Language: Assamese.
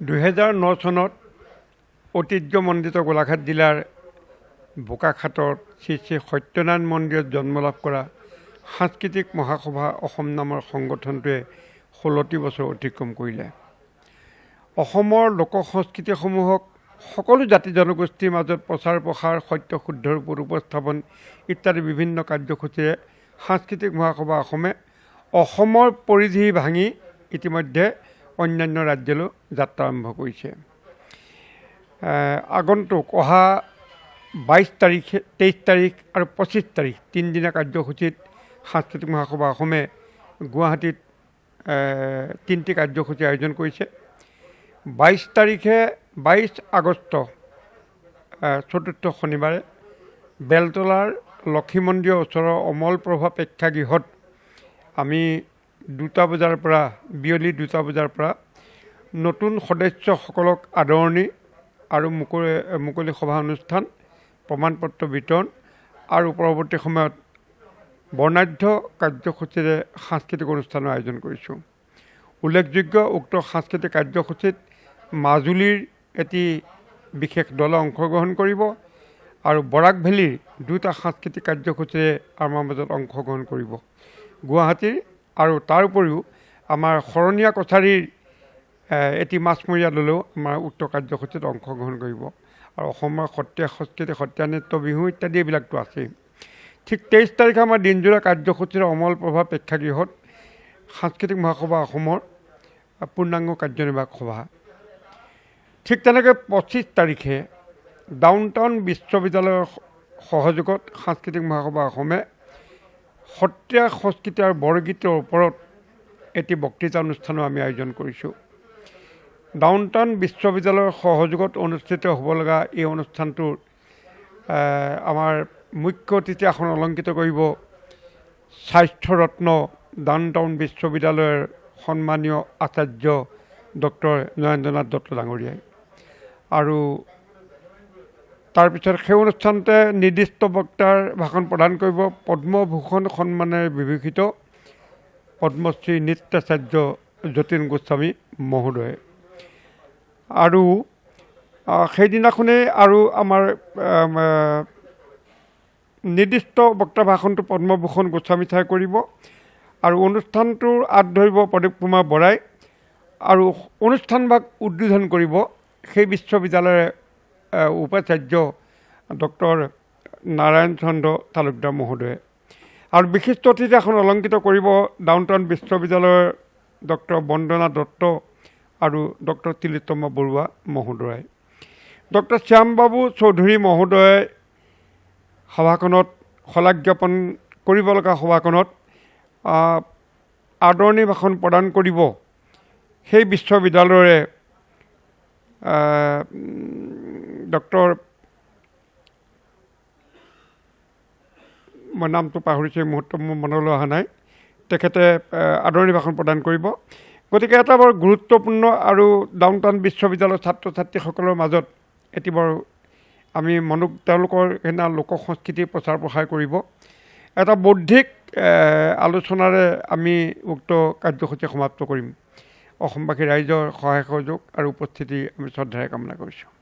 2009 চনত ঐতিহ্যমণ্ডিত গোলাঘাট জিলাৰ বোকাখাটত শ্ৰী শ্ৰী সত্যনাৰায়ণ মন্দিৰত জন্ম লাভ কৰা সাংস্কৃতিক মহাসভা অসম নামৰ সংগঠনটোৱে 16টি বছৰ অতিক্ৰম কৰিলে। অসমৰ লোক সংস্কৃতিসমূহক সকলো জাতি জনগোষ্ঠীৰ মাজত প্ৰচাৰ প্ৰসাৰ, সত্য শুদ্ধ ৰূপত উপস্থাপন ইত্যাদি বিভিন্ন কাৰ্যসূচীৰে সাংস্কৃতিক মহাসভা অসমে অসমৰ পৰিধি ভাঙি ইতিমধ্যে অন্যান্য ৰাজ্যলৈ যাত্ৰা আৰম্ভ কৰিছে। আগন্তুক অহা 22 তাৰিখ, 23 তাৰিখ আৰু 25 তাৰিখ তিনিদিনীয়া কাৰ্যসূচীত সাংস্কৃতিক মহাসভা অসমে গুৱাহাটীত 3টি কাৰ্যসূচী আয়োজন কৰিছে। 22 আগষ্ট চতুৰ্থ শনিবাৰে বেলতলাৰ লক্ষী মন্দিৰৰ ওচৰৰ অমল প্ৰভা প্ৰেক্ষাগৃহত আমি 2টা বজাৰ পৰা বিয়লি 2টা বজাৰ পৰা নতুন সদস্যসকলক আদৰণি আৰু মুকলি সভা অনুষ্ঠান, প্ৰমাণপত্ৰ বিতৰণ আৰু পৰৱৰ্তী সময়ত বৰ্ণাঢ্য কাৰ্যসূচীৰে সাংস্কৃতিক অনুষ্ঠানৰ আয়োজন কৰিছোঁ। উল্লেখযোগ্য, উক্ত সাংস্কৃতিক কাৰ্যসূচীত মাজুলীৰ এটি বিশেষ দলে অংশগ্ৰহণ কৰিব আৰু বৰাক ভেলীৰ 2টা সাংস্কৃতিক কাৰ্যসূচীৰে আমাৰ মাজত অংশগ্ৰহণ কৰিব। গুৱাহাটীৰ আৰু তাৰ উপৰিও আমাৰ শৰণীয়া কছাৰীৰ এটি মাছমৰীয়া দলেও আমাৰ উক্ত কাৰ্যসূচীত অংশগ্ৰহণ কৰিব আৰু অসমৰ সত্ৰীয়া সংস্কৃতি, সত্ৰীয়া নৃত্য, বিহু ইত্যাদি এইবিলাকতো আছেই। ঠিক 23 তাৰিখে আমাৰ দিনজোৰা কাৰ্যসূচীৰে অমল প্ৰভা প্ৰেক্ষাগৃহত সাংস্কৃতিক মহাসভা অসমৰ পূৰ্ণাংগ কাৰ্যনিৰ্বাহক সভা। ঠিক তেনেকৈ 25 তাৰিখে ডাউনটাউন বিশ্ববিদ্যালয়ৰ সহযোগত সাংস্কৃতিক মহাসভা অসমে সত্ৰীয়া সংস্কৃতি আৰু বৰগীতৰ ওপৰত এটি বক্তৃতা অনুষ্ঠানো আমি আয়োজন কৰিছোঁ। ডাউনটাউন বিশ্ববিদ্যালয়ৰ সহযোগত অনুষ্ঠিত হ'ব লগা এই অনুষ্ঠানটোৰ আমাৰ মুখ্য অতিথি আসন অলংকৃত কৰিব স্বাস্থ্যৰত্ন ডাউনটাউন বিশ্ববিদ্যালয়ৰ সন্মানীয় আচাৰ্য ডক্টৰ নৰেন্দ্ৰনাথ দত্ত ডাঙৰীয়াই। আৰু তাৰপিছত সেই অনুষ্ঠানতে নিৰ্দিষ্ট বক্তাৰ ভাষণ প্ৰদান কৰিব পদ্মভূষণ সন্মানেৰে বিভূষিত পদ্মশ্ৰী নৃত্যাচাৰ্য যতীন গোস্বামী মহোদয়ে। আৰু সেইদিনাখনেই আৰু আমাৰ নিৰ্দিষ্ট বক্তাৰ ভাষণটো পদ্মভূষণ গোস্বামী ছাৰে কৰিব আৰু অনুষ্ঠানটোৰ আঁত ধৰিব প্ৰদীপ কুমাৰ বৰাই আৰু অনুষ্ঠানভাগ উদ্বোধন কৰিব সেই বিশ্ববিদ্যালয়ৰ উপাচাৰ্য ডক্টৰ নাৰায়ণ চন্দ্ৰ তালুকদাৰ মহোদয়ে। আৰু বিশিষ্ট অতিথি আসন অলংকৃত কৰিব ডাউনটাউন বিশ্ববিদ্যালয়ৰ ডক্টৰ বন্দনা দত্ত আৰু ডক্টৰ তিলোত্তমা বৰুৱা মহোদয়। ডক্টৰ শ্যামবাবু চৌধুৰী মহোদয়ে সভাখনত শলাগ জ্ঞাপন কৰিব লগা সভাখনত আদৰণি ভাষণ প্ৰদান কৰিব সেই বিশ্ববিদ্যালয়ৰে ডক্টৰ, মই নামটো পাহৰিছোঁ, এই মুহূৰ্তত মোৰ মনলৈ অহা নাই, তেখেতে আদৰণি ভাষণ প্ৰদান কৰিব। গতিকে এটা বৰ গুৰুত্বপূৰ্ণ আৰু ডাউনটাউন বিশ্ববিদ্যালয়ৰ ছাত্ৰ ছাত্ৰীসকলৰ মাজত এটি বৰ আমি তেওঁলোকৰ সেইদিনা লোক সংস্কৃতিৰ প্ৰচাৰ প্ৰসাৰ কৰিব। এটা বৌদ্ধিক আলোচনাৰে আমি উক্ত কাৰ্যসূচী সমাপ্ত কৰিম। অসমবাসী ৰাইজৰ সহায় সহযোগ আৰু উপস্থিতি আমি শ্ৰদ্ধাৰে কামনা কৰিছোঁ।